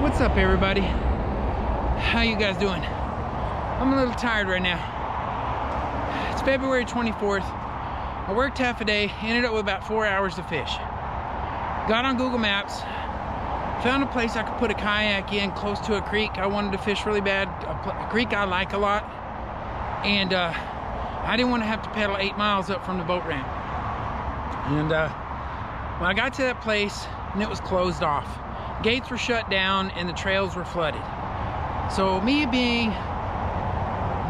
What's up, everybody? How you guys doing? I'm a little tired right now. It's February 24th. I worked half a day, ended up with about 4 hours to fish. Got on Google Maps, found a place I could put a kayak in close to a creek I wanted to fish really bad, a creek I like a lot, and I didn't want to have to pedal 8 miles up from the boat ramp. And when I got to that place, and it was closed off. Gates were shut down and the trails were flooded. So me being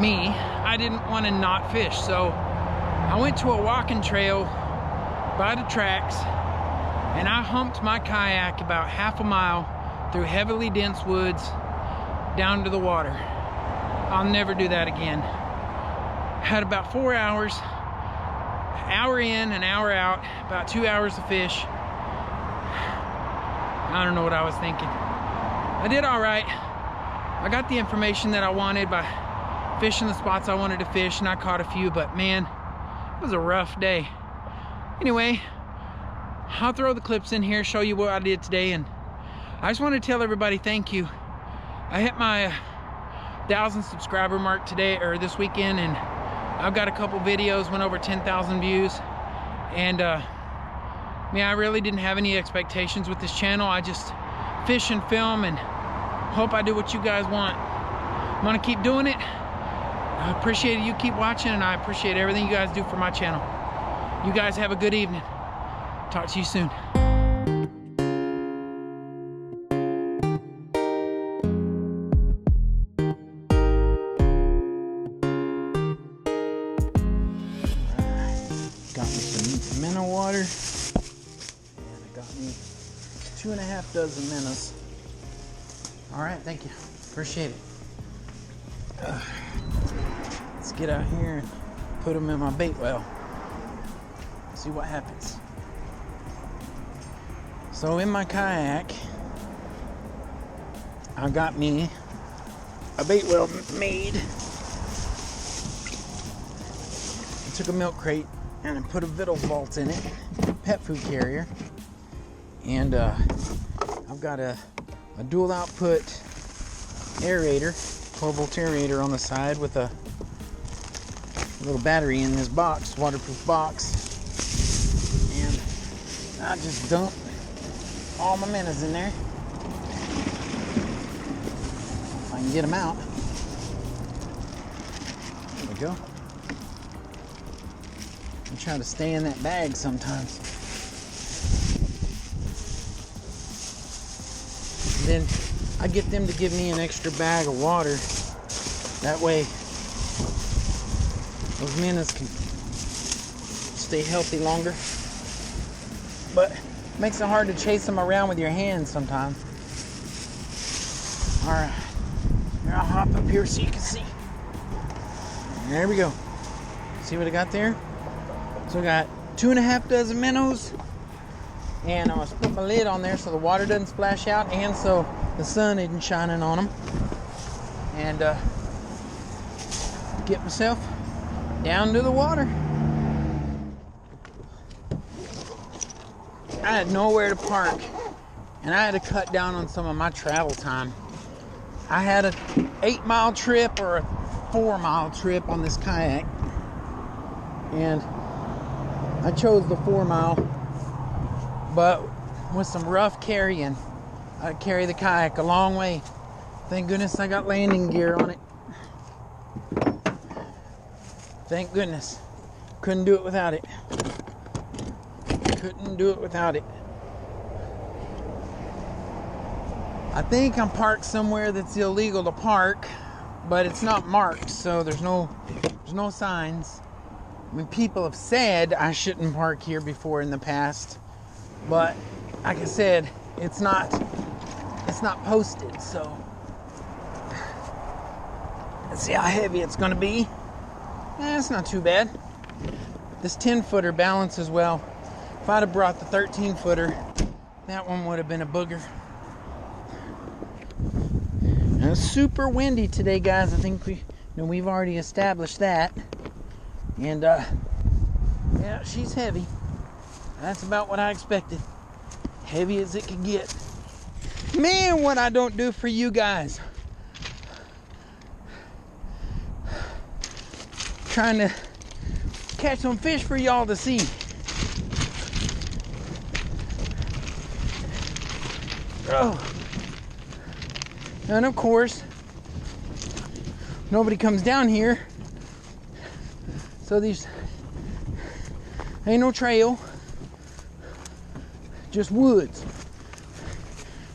me, I didn't want to not fish. So I went to a walking trail by the tracks and I humped my kayak about half a mile through heavily dense woods down to the water. I'll never do that again. Had about 4 hours, hour in, an hour out, about 2 hours to fish. I don't know what I was thinking. I did all right. I got the information that I wanted by fishing the spots I wanted to fish, and I caught a few, but man, it was a rough day. Anyway, I'll throw the clips in here, show you what I did today, and I just want to tell everybody thank you. I hit my 1,000 subscriber mark today, or this weekend, and I've got a couple videos, went over 10,000 views, and man, I really didn't have any expectations with this channel. I just fish and film and hope I do what you guys want. I'm gonna keep doing it. I appreciate you keep watching, and I appreciate everything you guys do for my channel. You guys have a good evening. Talk to you soon. Got me some minnow water. 2.5 dozen minnows. All right, thank you. Appreciate it. Let's get out here and put them in my bait well. See what happens. So in my kayak, I got me a bait well made. I took a milk crate and I put a victual vault in it, pet food carrier. And I've got a dual output aerator, 12-volt aerator on the side with a little battery in this box, waterproof box. And I just dump all my minnows in there. If I can get them out. There we go. I try to stay in that bag sometimes. Then I get them to give me an extra bag of water. That way those minnows can stay healthy longer. But it makes it hard to chase them around with your hands sometimes. Alright, here I'll hop up here so you can see. There we go. See what I got there? So I got 2.5 dozen minnows. And I was putting my lid on there so the water doesn't splash out and so the sun isn't shining on them. And get myself down to the water. I had nowhere to park and I had to cut down on some of my travel time. I had a 8-mile trip or a 4-mile trip on this kayak. And I chose the 4-mile. But with some rough carrying, I carry the kayak a long way. Thank goodness I got landing gear on it. Thank goodness. Couldn't do it without it. Couldn't do it without it. I think I'm parked somewhere that's illegal to park, but it's not marked, so there's no signs. I mean, people have said I shouldn't park here before in the past. But like I said, it's not posted, so let's see how heavy it's gonna be. It's not too bad. This 10-footer balances well. If I'd have brought the 13-footer, that one would have been a booger. And it's super windy today, guys. I think we've already established that. And yeah, she's heavy. That's about what I expected. Heavy as it could get. Man, what I don't do for you guys. Trying to catch some fish for y'all to see. Oh. And of course, nobody comes down here. So these ain't no trail. Just woods.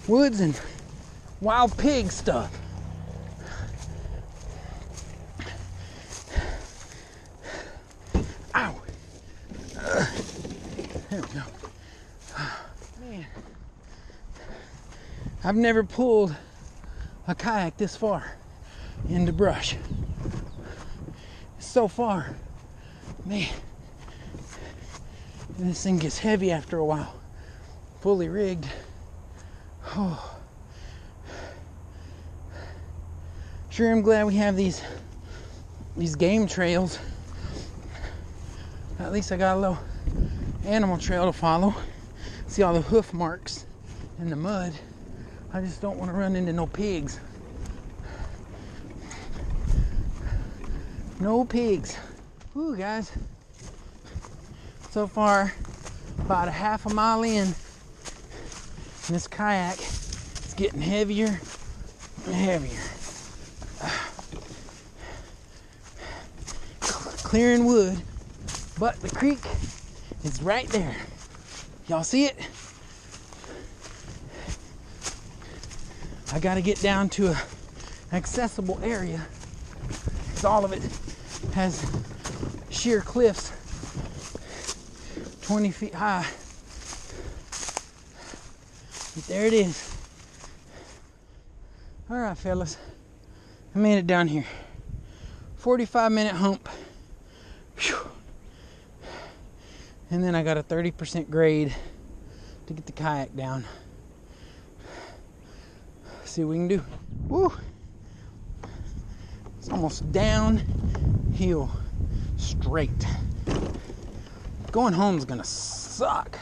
Woods and wild pig stuff. Ow. There we go. Man. I've never pulled a kayak this far into brush. So far. Man. This thing gets heavy after a while. Fully rigged. Oh. Sure am glad we have these game trails. At least I got a little animal trail to follow. See all the hoof marks in the mud. I just don't want to run into no pigs. No pigs. Ooh, guys. So far, about a half a mile in, this kayak is getting heavier and heavier. Clearing wood, but the creek is right there. Y'all see it? I gotta get down to an accessible area, because all of it has sheer cliffs 20 feet high. But there it is. All right, fellas, I made it down here. 45-minute hump. Whew. And then I got a 30% grade to get the kayak down. See what we can do. Woo! It's almost downhill straight. Going home's gonna suck.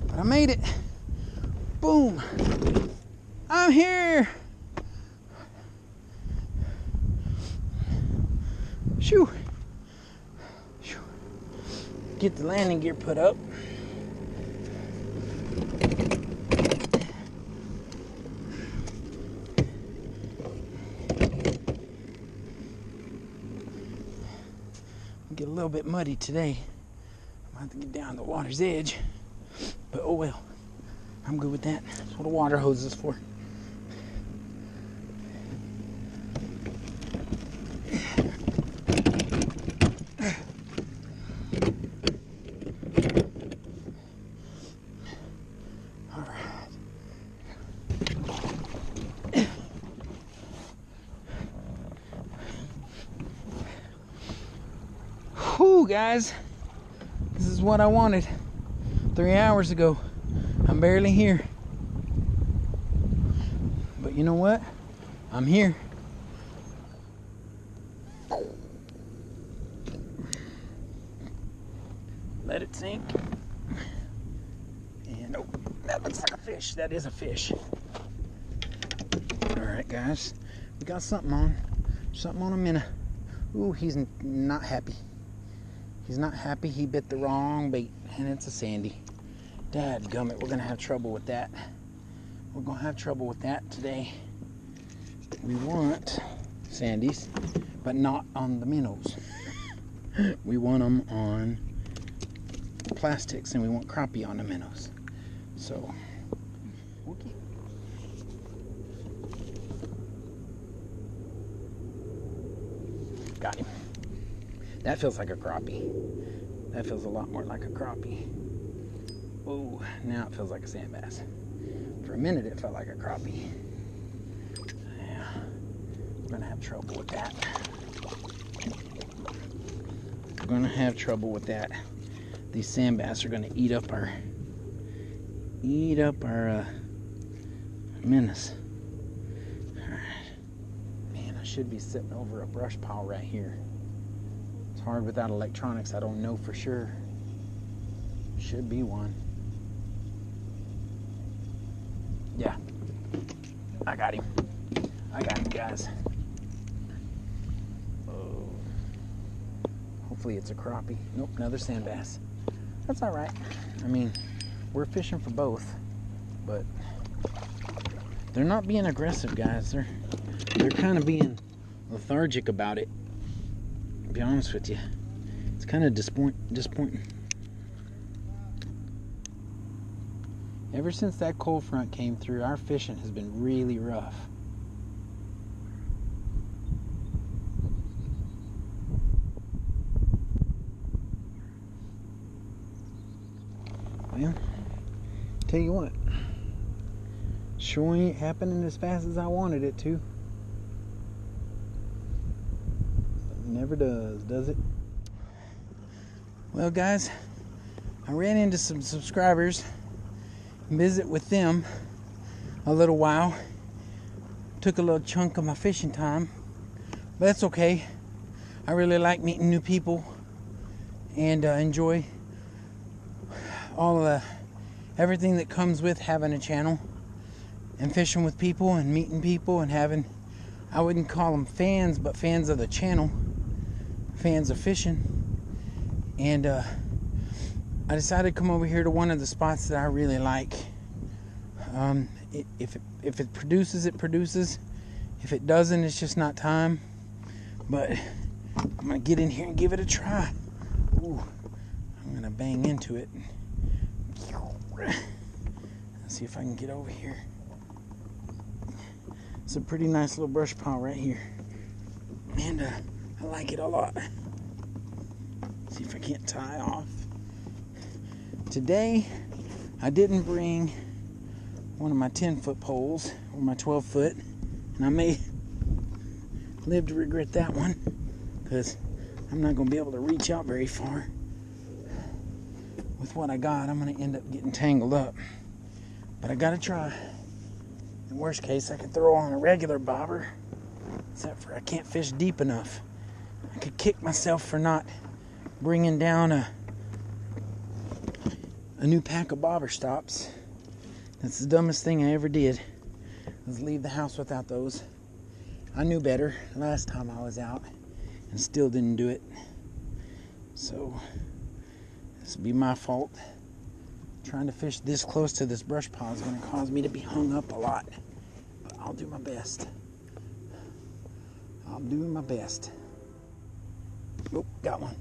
But I made it. Boom! I'm here! Shoo! Shoo. Get the landing gear put up. Get a little bit muddy today. I might have to get down to the water's edge. But oh well. I'm good with that. That's what a water hose is for. Whew, guys, this is what I wanted 3 hours ago. I'm barely here, but you know what? I'm here. Let it sink. And oh, that looks like a fish. That is a fish. All right, guys, we got something on. Something on a minnow. Ooh, he's not happy. He's not happy. He bit the wrong bait, and it's a sandy. Dadgummit, we're gonna have trouble with that. We're gonna have trouble with that today. We want sandies, but not on the minnows. We want them on plastics, and we want crappie on the minnows. So, okay. Got him. That feels like a crappie. That feels a lot more like a crappie. Oh, now it feels like a sand bass. For a minute it felt like a crappie. Yeah, we're gonna have trouble with that. We're gonna have trouble with that. These sand bass are gonna eat up our minnows. Alright. Man, I should be sitting over a brush pile right here. It's hard without electronics. I don't know for sure. Should be one. got him. I got him, guys. Oh. Hopefully it's a crappie. Nope, another sand bass. That's all right. I mean, we're fishing for both, but they're not being aggressive, guys. They're kind of being lethargic about it, to be honest with you. It's kind of disappointing. Ever since that cold front came through, our fishing has been really rough. Well, tell you what, sure ain't happening as fast as I wanted it to. It never does it? Well, guys, I ran into some subscribers, visit with them a little while. Took a little chunk of my fishing time, but that's okay. I really like meeting new people and enjoy all of everything that comes with having a channel and fishing with people and meeting people and having, I wouldn't call them fans, but fans of the channel, fans of fishing. And I decided to come over here to one of the spots that I really like. If it produces, it produces. If it doesn't, it's just not time. But I'm gonna get in here and give it a try. Ooh, I'm gonna bang into it. Let's see if I can get over here. It's a pretty nice little brush pile right here, and I like it a lot. See if I can't tie off. Today, I didn't bring one of my 10-foot poles or my 12-foot, and I may live to regret that one because I'm not going to be able to reach out very far. With what I got, I'm going to end up getting tangled up. But I got to try. In worst case, I could throw on a regular bobber, except for I can't fish deep enough. I could kick myself for not bringing down a new pack of bobber stops. That's the dumbest thing I ever did, was leave the house without those. I knew better last time I was out and still didn't do it. So this will be my fault. Trying to fish this close to this brush pile is going to cause me to be hung up a lot. But I'll do my best. I'm doing my best. Oh, got one.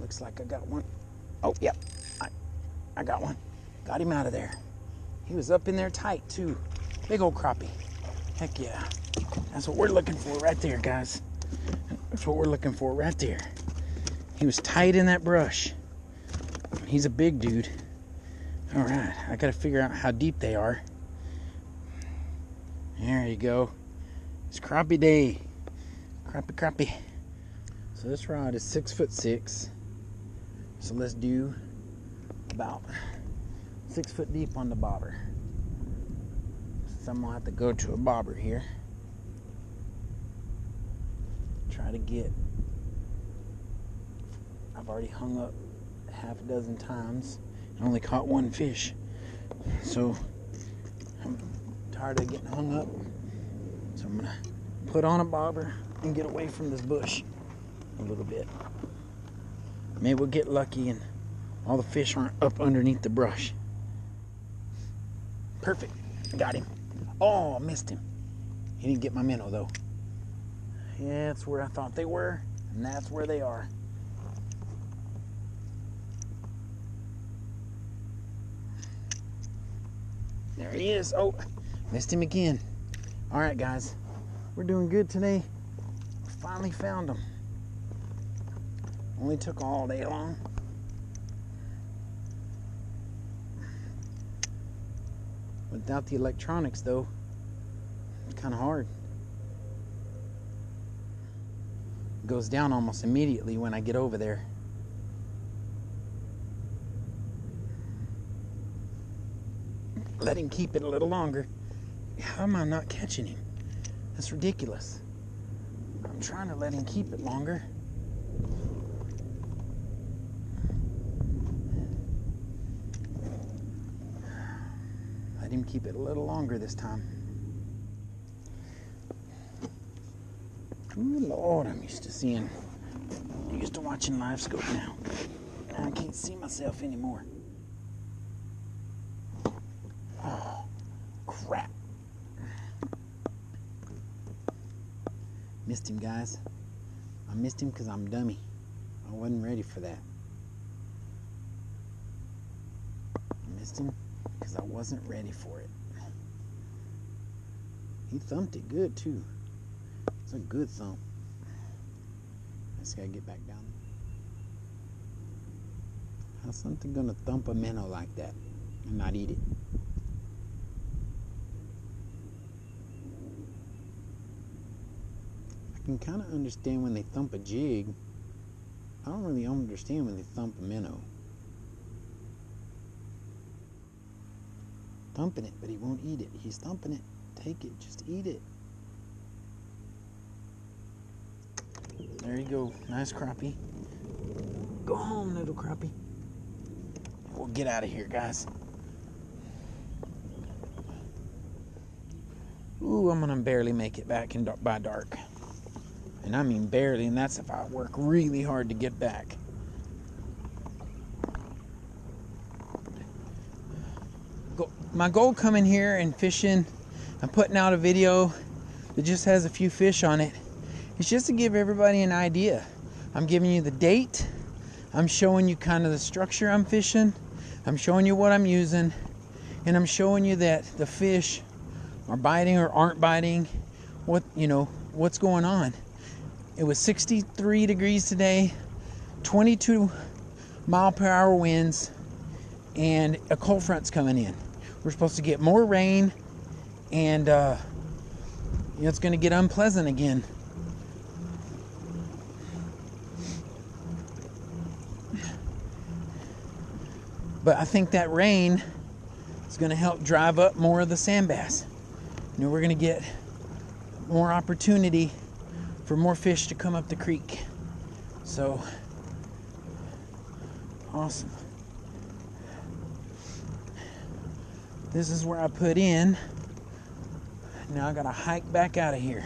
Looks like I got one. Oh, yep. I got one. Got him out of there. He was up in there tight, too. Big old crappie. Heck yeah. That's what we're looking for right there, guys. That's what we're looking for right there. He was tight in that brush. He's a big dude. All right. I got to figure out how deep they are. There you go. It's crappie day. Crappie. So this rod is 6'6". So let's do about 6 foot deep on the bobber. So I'm gonna have to go to a bobber here. Try to get, I've already hung up half a dozen times and only caught one fish. So I'm tired of getting hung up. So I'm gonna put on a bobber and get away from this bush a little bit. Maybe we'll get lucky and all the fish aren't up underneath the brush. Perfect. Got him. Oh, I missed him. He didn't get my minnow though. Yeah, that's where I thought they were, and that's where they are. There he is. Oh, missed him again. All right, guys. We're doing good today. We finally found him. Only took all day long. Without the electronics, though, it's kind of hard. It goes down almost immediately when I get over there. Let him keep it a little longer. How am I not catching him? That's ridiculous. I'm trying to let him keep it longer. Let him keep it a little longer this time. Ooh, Lord, I'm used to watching live scope now. I can't see myself anymore. Oh, crap. Missed him, guys. I missed him because I'm dummy. I wasn't ready for that. I missed him because I wasn't ready for it. He thumped it good, too. It's a good thump. I just gotta get back down. How's something gonna thump a minnow like that and not eat it? I can kind of understand when they thump a jig. I don't really understand when they thump a minnow. Thumping it, but he won't eat it. He's thumping it. Take it. Just eat it. There you go. Nice crappie. Go home, little crappie. We'll get out of here, guys. Ooh, I'm gonna barely make it back by dark. And I mean barely, and that's if I work really hard to get back. My goal coming here and fishing, I'm putting out a video that just has a few fish on it. It's just to give everybody an idea. I'm giving you the date. I'm showing you kind of the structure I'm fishing. I'm showing you what I'm using. And I'm showing you that the fish are biting or aren't biting. What's going on. It was 63 degrees today, 22 mile per hour winds, and a cold front's coming in. We're supposed to get more rain, and it's going to get unpleasant again. But I think that rain is going to help drive up more of the sand bass. We're going to get more opportunity for more fish to come up the creek. So, awesome. This is where I put in. Now I got to hike back out of here.